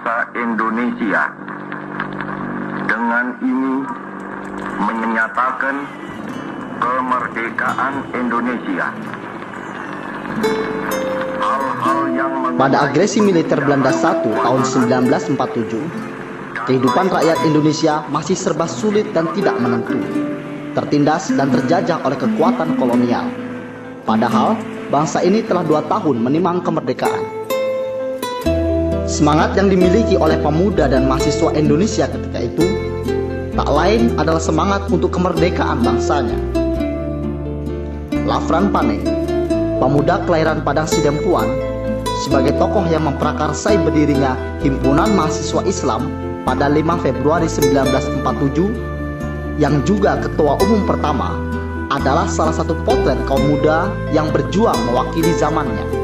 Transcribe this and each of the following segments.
bangsa Indonesia. Dengan ini menyatakan kemerdekaan Indonesia. Pada agresi militer Belanda I tahun 1947, kehidupan rakyat Indonesia masih serba sulit dan tidak menentu, tertindas dan terjajah oleh kekuatan kolonial. Padahal, bangsa ini telah 2 tahun menimang kemerdekaan. Semangat yang dimiliki oleh pemuda dan mahasiswa Indonesia ketika itu tak lain adalah semangat untuk kemerdekaan bangsanya. Lafran Pane, pemuda kelahiran Padang Sidempuan, sebagai tokoh yang memprakarsai berdirinya Himpunan Mahasiswa Islam pada 5 Februari 1947, yang juga ketua umum pertama, adalah salah satu potret kaum muda yang berjuang mewakili zamannya.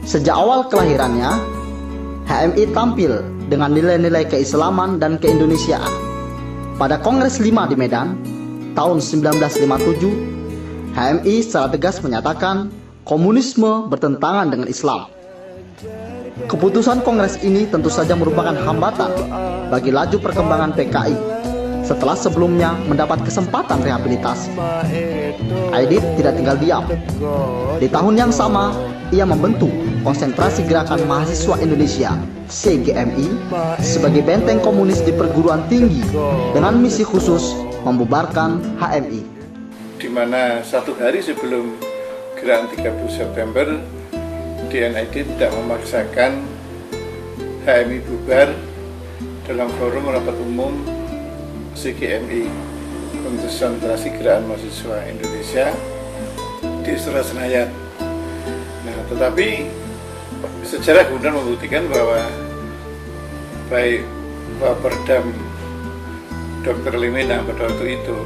Sejak awal kelahirannya, HMI tampil dengan nilai-nilai keislaman dan keindonesiaan. Pada Kongres 5 di Medan, tahun 1957, HMI secara tegas menyatakan komunisme bertentangan dengan Islam. Keputusan Kongres ini tentu saja merupakan hambatan bagi laju perkembangan PKI setelah sebelumnya mendapat kesempatan rehabilitasi. Aidit tidak tinggal diam. Di tahun yang sama, ia membentuk Konsentrasi Gerakan Mahasiswa Indonesia (CGMI) sebagai benteng komunis di perguruan tinggi dengan misi khusus membubarkan HMI. Di mana 1 hari sebelum gerakan 30 September, DNID tidak memaksakan HMI bubar dalam forum rapat umum CGMI, Konsentrasi Gerakan Mahasiswa Indonesia, di Istora Senayan. Nah, tetapi sejarah kemudian membuktikan bahwa baik Pak Perdam Dr. Limena pada waktu itu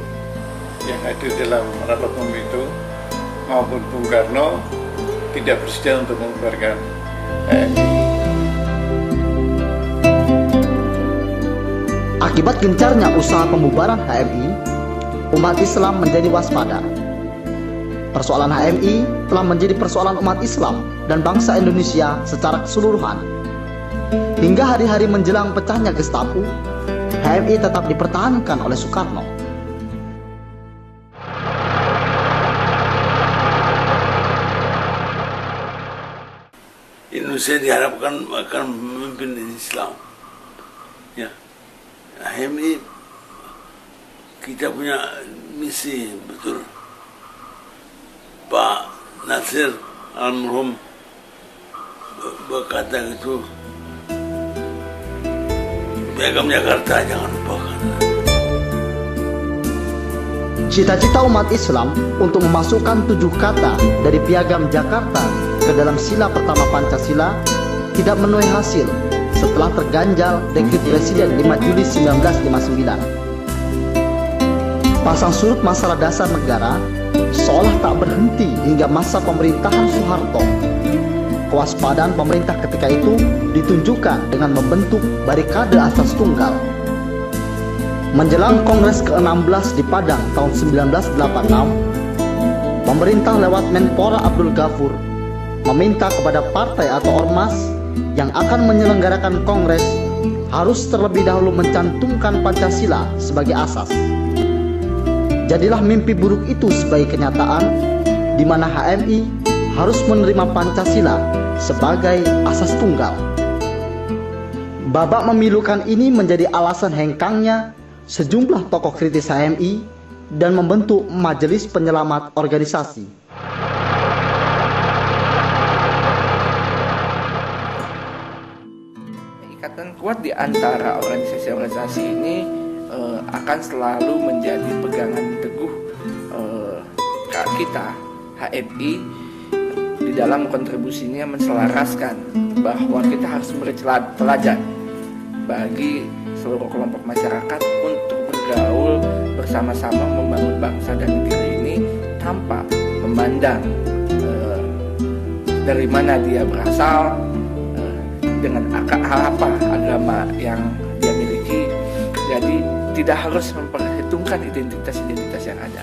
yang hadir dalam rapat umum itu maupun Bung Karno tidak bersedia untuk membubarkan HMI. Akibat gencarnya usaha pembubaran HMI, umat Islam menjadi waspada. Persoalan HMI telah menjadi persoalan umat Islam dan bangsa Indonesia secara keseluruhan. Hingga hari-hari menjelang pecahnya Gestapo, HMI tetap dipertahankan oleh Soekarno. Indonesia diharapkan akan memimpin Islam. Ya, HMI kita punya misi betul. Pak Nasir almarhum berkata gitu, Piagam Jakarta jangan lupakan. Cita-cita umat Islam untuk memasukkan 7 kata dari Piagam Jakarta ke dalam sila pertama Pancasila tidak menuai hasil setelah terganjal dekret Presiden 5 Juli 1959. Pasang surut masalah dasar negara seolah tak berhenti hingga masa pemerintahan Soeharto. Kewaspadaan pemerintah ketika itu ditunjukkan dengan membentuk Barikade Asas Tunggal. Menjelang Kongres ke-16 di Padang tahun 1986, pemerintah lewat Menpora Abdul Ghafur meminta kepada partai atau ormas yang akan menyelenggarakan kongres harus terlebih dahulu mencantumkan Pancasila sebagai asas. Jadilah mimpi buruk itu sebagai kenyataan, di mana HMI harus menerima Pancasila sebagai asas tunggal. Babak memilukan ini menjadi alasan hengkangnya sejumlah tokoh kritis HMI dan membentuk Majelis Penyelamat Organisasi. Ikatan kuat di antara organisasi-organisasi ini akan selalu menjadi pegangan teguh kita HMI di dalam kontribusinya menselaraskan bahwa kita harus memberi teladan bagi seluruh kelompok masyarakat untuk bergaul bersama-sama membangun bangsa dan negeri ini tanpa memandang dari mana dia berasal, dengan apa agama yang dia miliki. Jadi tidak harus memperhitungkan identitas-identitas yang ada.